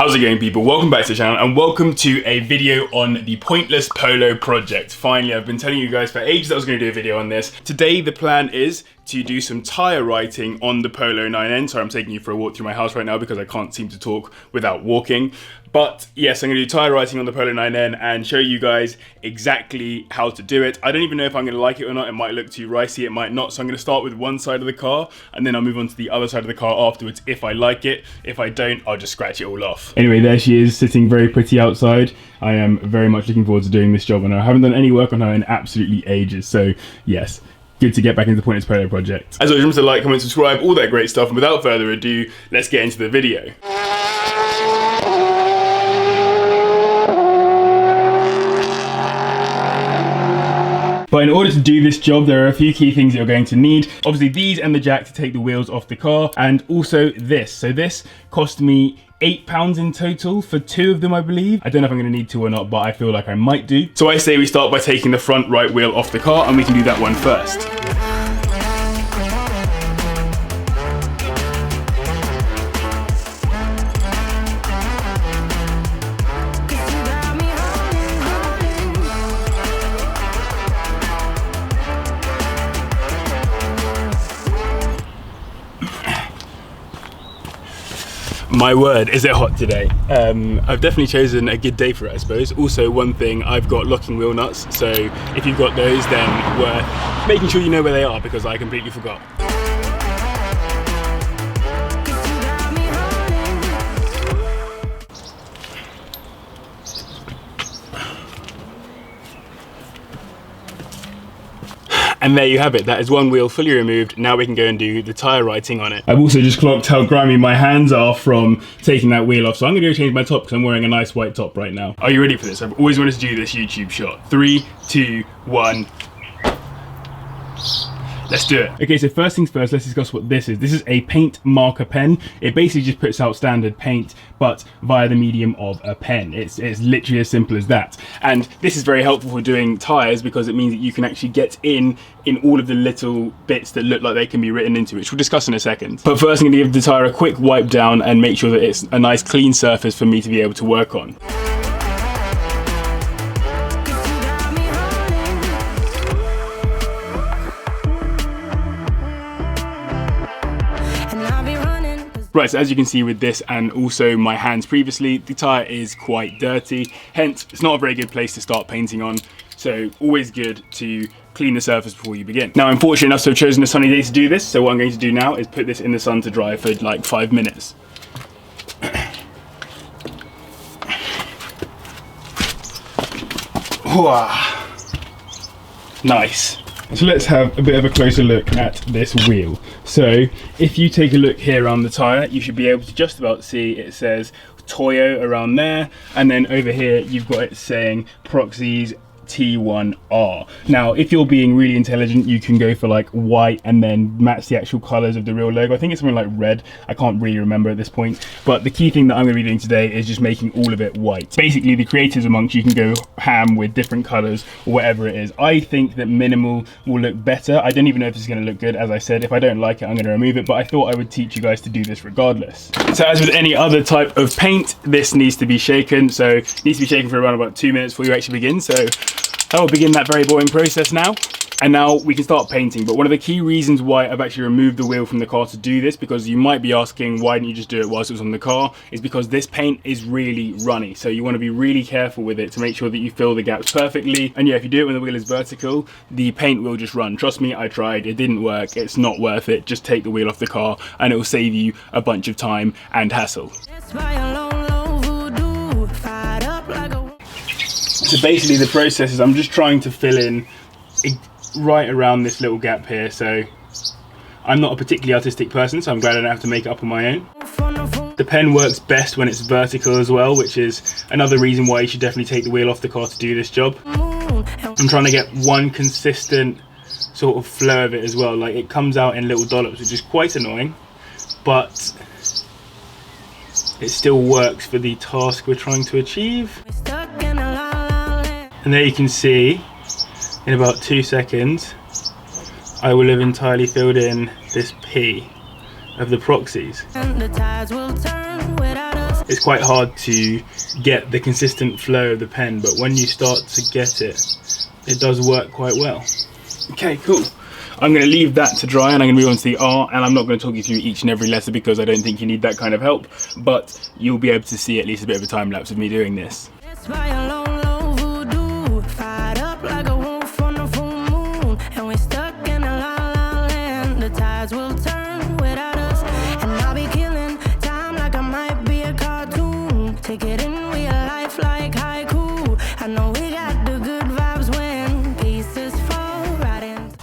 How's it going, people? Welcome back to the channel and welcome to a video on the Pointless Polo Project. Finally, I've been telling you guys for ages that I was going to do a video on this. Today the plan is to do some tyre writing on the Polo 9N. Sorry, I'm taking you for a walk through my house right now because I can't seem to talk without walking. But yes, I'm going to do tyre writing on the Polo 9N and show you guys exactly how to do it. I don't even know if I'm going to like it or not. It might look too ricey, it might not. So I'm going to start with one side of the car and then I'll move on to the other side of the car afterwards if I like it. If I don't, I'll just scratch it all off. Anyway, there she is, sitting very pretty outside. I am very much looking forward to doing this job on her. I haven't done any work on her in absolutely ages. So yes, good to get back into the Pointless Polo Project. As always, remember to like, comment, subscribe, all that great stuff. And without further ado, let's get into the video. But in order to do this job, there are a few key things you're going to need. Obviously these and the jack to take the wheels off the car, and also this. So this cost me £8 in total for 2 of them, I believe. I don't know if I'm gonna need 2 or not, but I feel like I might do. So I say we start by taking the front right wheel off the car, and we can do that one first. My word, is it hot today? I've definitely chosen a good day for it, I suppose. Also, one thing, I've got locking wheel nuts, so if you've got those, then worth making sure you know where they are, because I completely forgot. And there you have it, that is one wheel fully removed. Now we can go and do the tyre writing on it. I've also just clocked how grimy my hands are from taking that wheel off, so I'm gonna go change my top because I'm wearing a nice white top right now. Are you ready for this? I've always wanted to do this YouTube shot. 3, 2, 1. Let's do it. Okay, so first things first, let's discuss what this is. This is a paint marker pen. It basically just puts out standard paint, but via the medium of a pen. It's literally as simple as that. And this is very helpful for doing tyres because it means that you can actually get in all of the little bits that look like they can be written into, which we'll discuss in a second. But first I'm gonna give the tyre a quick wipe down and make sure that it's a nice clean surface for me to be able to work on. Right, so as you can see with this and also my hands previously, the tyre is quite dirty, hence it's not a very good place to start painting on, so always good to clean the surface before you begin. Now I'm fortunate enough to have chosen a sunny day to do this, so what I'm going to do now is put this in the sun to dry for like 5 minutes. Nice. So let's have a bit of a closer look at this wheel. So if you take a look here around the tyre, you should be able to just about see it says Toyo around there, and then over here you've got it saying Proxies T1R. Now, if you're being really intelligent, you can go for like white and then match the actual colors of the real logo. I think it's something like red. I can't really remember at this point. But the key thing that I'm going to be doing today is just making all of it white. Basically, the creatives amongst you can go ham with different colors or whatever it is. I think that minimal will look better. I don't even know if it's going to look good. As I said, if I don't like it, I'm going to remove it. But I thought I would teach you guys to do this regardless. So as with any other type of paint, this needs to be shaken. So it needs to be shaken for around about 2 minutes before you actually begin. So I will begin that very boring process now. And now we can start painting. But one of the key reasons why I've actually removed the wheel from the car to do this, because you might be asking why didn't you just do it whilst it was on the car, is because this paint is really runny. So you want to be really careful with it to make sure that you fill the gaps perfectly. And yeah, if you do it when the wheel is vertical, the paint will just run. Trust me, I tried, it didn't work. It's not worth it. Just take the wheel off the car and it will save you a bunch of time and hassle. So basically the process is I'm just trying to fill in right around this little gap here. So I'm not a particularly artistic person, so I'm glad I don't have to make it up on my own. The pen works best when it's vertical as well, which is another reason why you should definitely take the wheel off the car to do this job. I'm trying to get one consistent sort of flow of it as well. Like, it comes out in little dollops, which is quite annoying, but it still works for the task we're trying to achieve. And there you can see, in about 2 seconds, I will have entirely filled in this P of the proxies. It's it's quite hard to get the consistent flow of the pen, but when you start to get it, it does work quite well. Okay, cool. I'm going to leave that to dry and I'm going to move on to the R, and I'm not going to talk you through each and every letter because I don't think you need that kind of help, but you'll be able to see at least a bit of a time lapse of me doing this.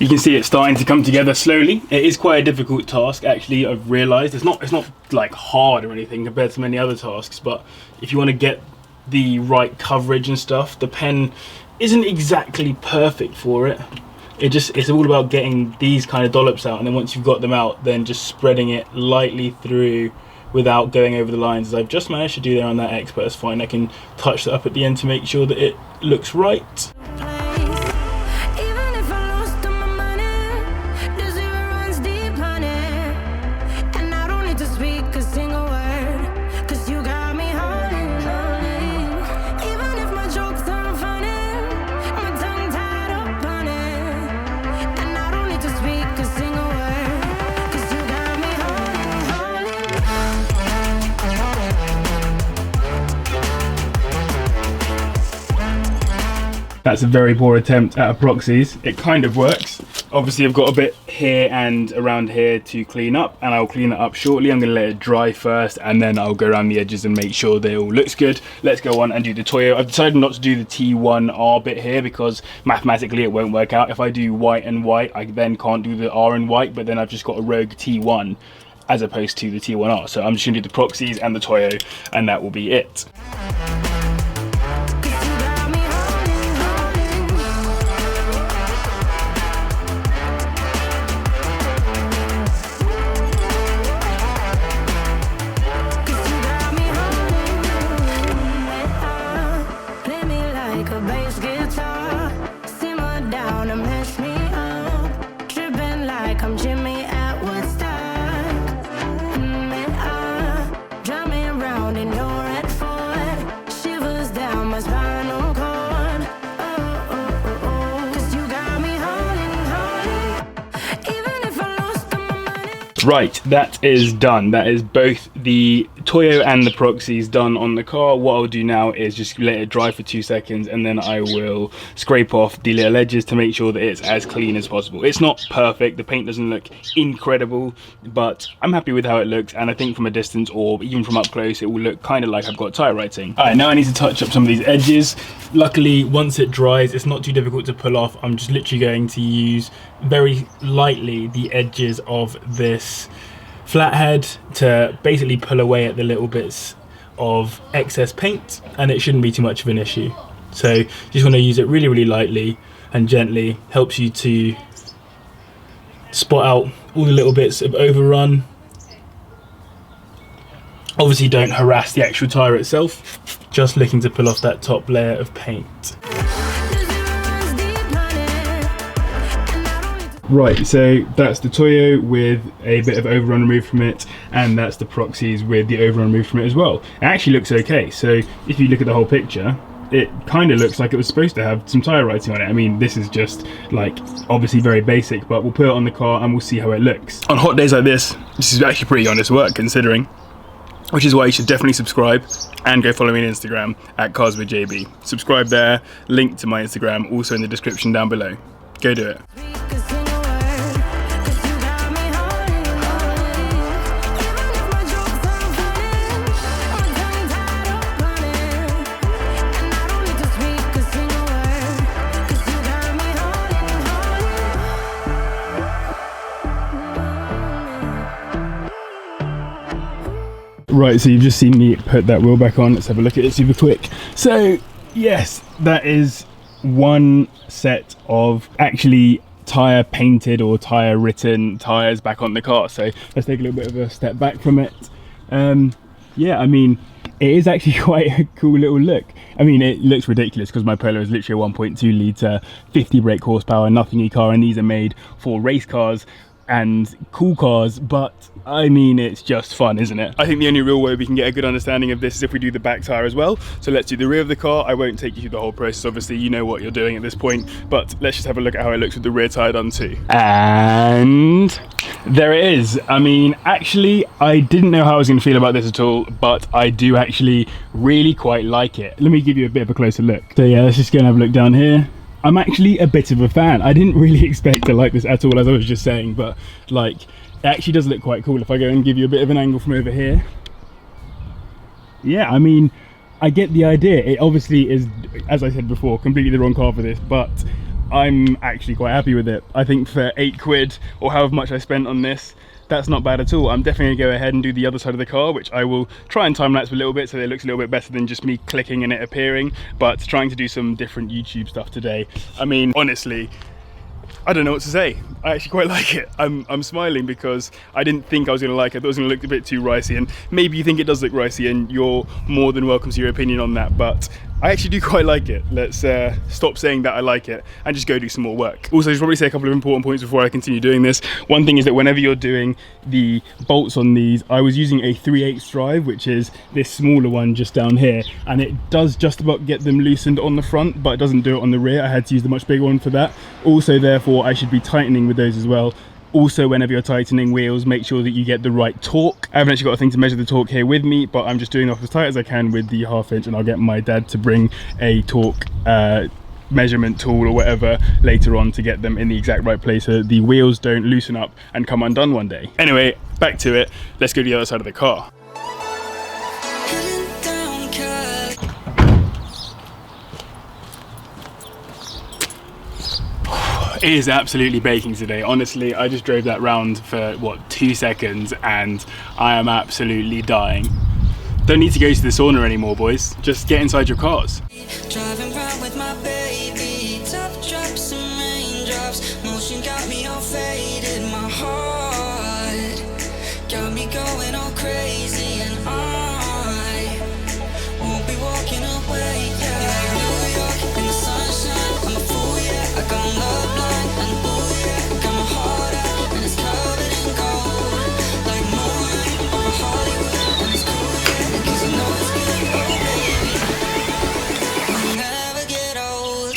You can see it starting to come together slowly. It is quite a difficult task, actually. I've realised it's not like hard or anything compared to many other tasks, but if you want to get the right coverage and stuff, the pen isn't exactly perfect for it. It's all about getting these kind of dollops out, and then once you've got them out, then just spreading it lightly through without going over the lines, as I've just managed to do there on that X, but it's fine. I can touch that up at the end to make sure that it looks right. That's a very poor attempt at a proxies. It kind of works. Obviously I've got a bit here and around here to clean up, and I'll clean it up shortly. I'm going to let it dry first and then I'll go around the edges and make sure they all looks good. Let's go on and do the Toyo. I've decided not to do the T1R bit here because mathematically it won't work out. If I do white and white, I then can't do the R and white, but then I've just got a rogue T1 as opposed to the T1R. So I'm just going to do the proxies and the Toyo, and that will be it. Right, that is done. That is both the Toyo and the proxies done on the car. What I'll do now is just let it dry for 2 seconds, and then I will scrape off the little edges to make sure that it's as clean as possible. It's not perfect, the paint doesn't look incredible, but I'm happy with how it looks, and I think from a distance or even from up close it will look kind of like I've got Tyre writing. Alright, now I need to touch up some of these edges. Luckily, once it dries, it's not too difficult to pull off. I'm just literally going to use very lightly the edges of this flathead to basically pull away at the little bits of excess paint, and it shouldn't be too much of an issue. So just want to use it really, really lightly and gently. Helps you to spot out all the little bits of overrun. Obviously don't harass the actual tyre itself, just looking to pull off that top layer of paint. Right, so that's the Toyo with a bit of overrun removed from it, and that's the proxies with the overrun removed from it as well. It actually looks okay, so if you look at the whole picture, it kind of looks like it was supposed to have some tyre writing on it. I mean, this is just like obviously very basic, but we'll put it on the car and we'll see how it looks. On hot days like this is actually pretty honest work considering, which is why you should definitely subscribe and go follow me on Instagram at CarsWithJB. Subscribe there, link to my Instagram also in the description down below. Go do it. Right, so you've just seen me put that wheel back on. Let's have a look at it super quick. So yes, that is one set of actually tyre painted or tyre written tyres back on the car. So let's take a little bit of a step back from it. Yeah, I mean, it is actually quite a cool little look. I mean, it looks ridiculous because my Polo is literally a 1.2 litre, 50 brake horsepower, nothing car, and these are made for race cars. and cool cars, but I mean, it's just fun, isn't it? I think the only real way we can get a good understanding of this is if we do the back tire as well. So let's do the rear of the car. I won't take you through the whole process, obviously you know what you're doing at this point, but let's just have a look at how it looks with the rear tire done too. And there it is. I mean, actually, I didn't know how I was going to feel about this at all, but I do actually really quite like it. Let me give you a bit of a closer look. So yeah, let's just go and have a look down here. I'm actually a bit of a fan. I didn't really expect to like this at all, as I was just saying, but like, it actually does look quite cool. If I go and give you a bit of an angle from over here. Yeah, I mean, I get the idea. It obviously is, as I said before, completely the wrong car for this, but I'm actually quite happy with it. I think for £8 or however much I spent on this, that's not bad at all. I'm definitely gonna go ahead and do the other side of the car, which I will try and time lapse a little bit so that it looks a little bit better than just me clicking and it appearing, but trying to do some different YouTube stuff today. I mean, honestly, I don't know what to say. I actually quite like it. I'm smiling because I didn't think I was going to like it. I thought it was going to look a bit too ricey, and maybe you think it does look ricey and you're more than welcome to your opinion on that, but I actually do quite like it. Let's stop saying that I like it and just go do some more work. Also, I should probably say a couple of important points before I continue doing this. One thing is that whenever you're doing the bolts on these, I was using a 3/8 drive, which is this smaller one just down here, and it does just about get them loosened on the front, but it doesn't do it on the rear. I had to use the much bigger one for that. Also, therefore, I should be tightening with those as well. Also, whenever you're tightening wheels, make sure that you get the right torque. I haven't actually got a thing to measure the torque here with me, but I'm just doing off as tight as I can with the 1/2 inch, and I'll get my dad to bring a torque measurement tool or whatever later on to get them in the exact right place so the wheels don't loosen up and come undone one day. Anyway, back to it. Let's go to the other side of the car. It is absolutely baking today. Honestly, I just drove that round for, what, 2 seconds and I am absolutely dying. Don't need to go to the sauna anymore, boys. Just get inside your cars. Driving around with my baby, tough drops and raindrops, motion got me all faded, my heart got me going all crazy, and I won't be walking away, yeah. New York in the sunshine, I'm a fool, yeah. I got love blind, and ooh, yeah. Got my heart out, and it's covered in gold, like moonlight over Hollywood, and it's cool, yeah, 'cause you know it's good, oh baby, we'll never get old.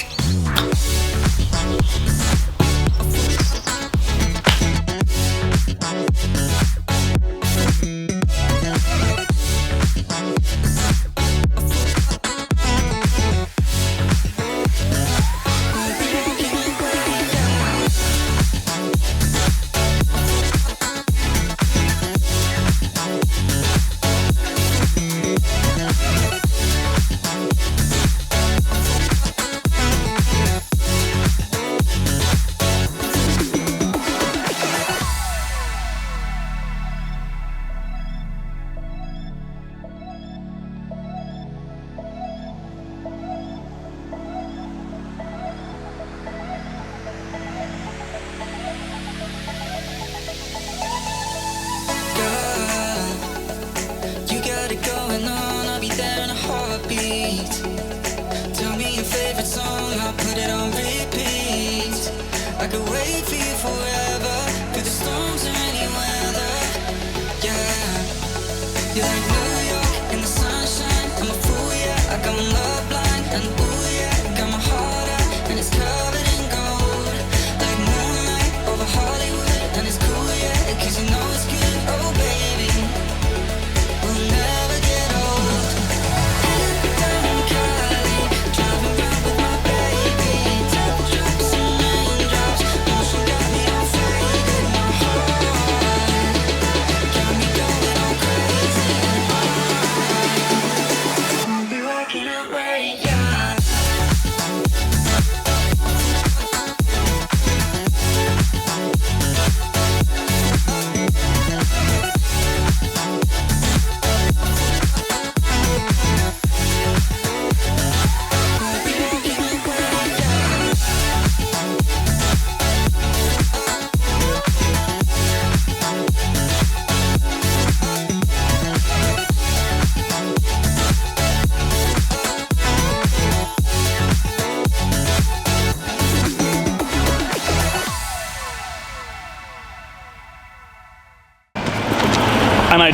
Tell me your favorite song, I'll put it on repeat. I could wait for you forever, through the storms or any weather. Yeah, you're like New York in the sunshine, I'm a fool, yeah. I got my love blind, and ooh, yeah. Got my heart out, and it's covered in gold, like moonlight over Hollywood, and it's cool, yeah, 'cause you know it's good, oh baby, we'll never get old. Down,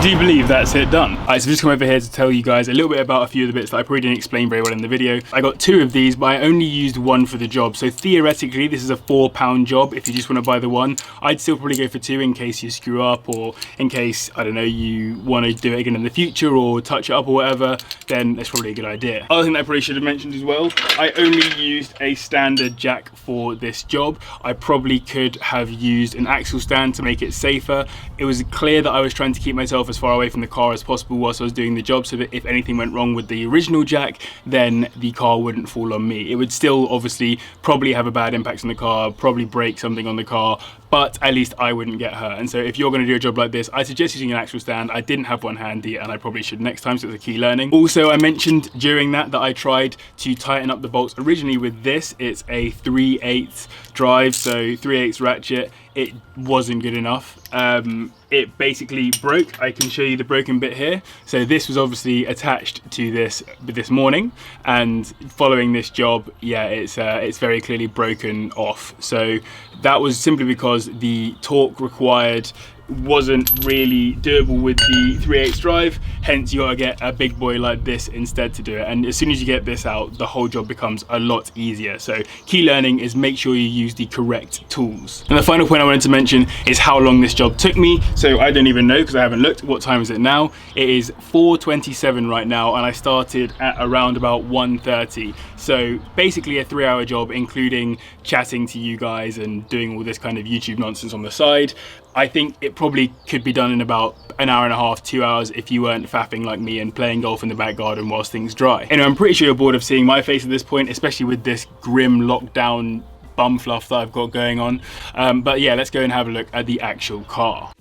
do believe that's it done. Alright, so I've just come over here to tell you guys a little bit about a few of the bits that I probably didn't explain very well in the video. I got 2 of these, but I only used 1 for the job. So theoretically, this is a £4 job. If you just want to buy the 1, I'd still probably go for 2 in case you screw up, or in case, I don't know, you want to do it again in the future or touch it up or whatever, then that's probably a good idea. Other thing that I probably should have mentioned as well, I only used a standard jack for this job. I probably could have used an axle stand to make it safer. It was clear that I was trying to keep myself as far away from the car as possible whilst I was doing the job, so that if anything went wrong with the original jack, then the car wouldn't fall on me. It would still obviously probably have a bad impact on the car, probably break something on the car, but at least I wouldn't get hurt. And so if you're going to do a job like this, I suggest using an actual stand. I didn't have one handy, and I probably should next time, so it's a key learning. Also, I mentioned during that I tried to tighten up the bolts originally with this. It's a 3/8 drive, so 3/8 ratchet. It wasn't good enough. It basically broke. I can show you the broken bit here. So this was obviously attached to this morning, and following this job, yeah, it's very clearly broken off. So that was simply because the torque required wasn't really doable with the 3/8 drive, hence you gotta get a big boy like this instead to do it. And as soon as you get this out, the whole job becomes a lot easier. So key learning is make sure you use the correct tools. And the final point I wanted to mention is how long this job took me. So I don't even know because I haven't looked. What time is it now? It is 4:27 right now, and I started at around about 1:30. So basically a 3-hour job, including chatting to you guys and doing all this kind of YouTube nonsense on the side. I think it probably could be done in about an hour and a half, 2 hours if you weren't faffing like me and playing golf in the back garden whilst things dry. Anyway, I'm pretty sure you're bored of seeing my face at this point, especially with this grim lockdown bum fluff that I've got going on. But yeah, let's go and have a look at the actual car.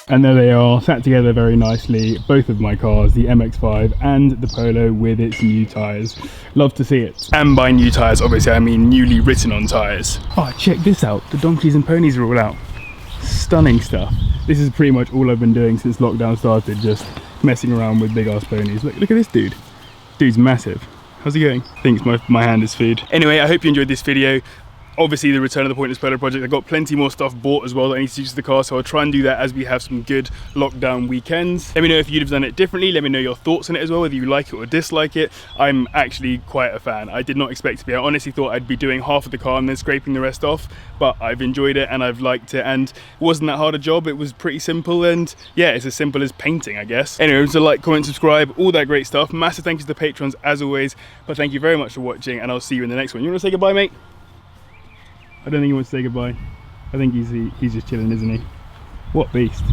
And there they are, sat together very nicely, both of my cars, the MX-5 and the Polo with its new tyres. Love to see it. And by new tyres, obviously I mean newly written on tyres. Oh, check this out, the donkeys and ponies are all out. Stunning stuff. This is pretty much all I've been doing since lockdown started, just messing around with big ass ponies. Look at this dude. Dude's massive. How's he going? Thinks my hand is food. Anyway, I hope you enjoyed this video. Obviously the return of the Pointless Polo Project. I've got plenty more stuff bought as well that I need to use to the car, so I'll try and do that as we have some good lockdown weekends. Let me know if you'd have done it differently. Let me know your thoughts on it as well, whether you like it or dislike it. I'm actually quite a fan. I did not expect to be. I honestly thought I'd be doing half of the car and then scraping the rest off, but I've enjoyed it and I've liked it, and it wasn't that hard a job. It was pretty simple, and yeah, it's as simple as painting, I guess. Anyway, so like, comment, subscribe, all that great stuff. Massive thank you to the patrons as always, but thank you very much for watching, and I'll see you in the next one. You want to say goodbye, mate? I don't think he wants to say goodbye. I think he's just chilling, isn't he? What beast.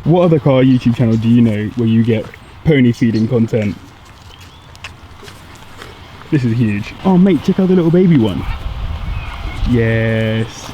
What other car YouTube channel do you know where you get pony feeding content? This is huge. Oh mate, check out the little baby one. Yes.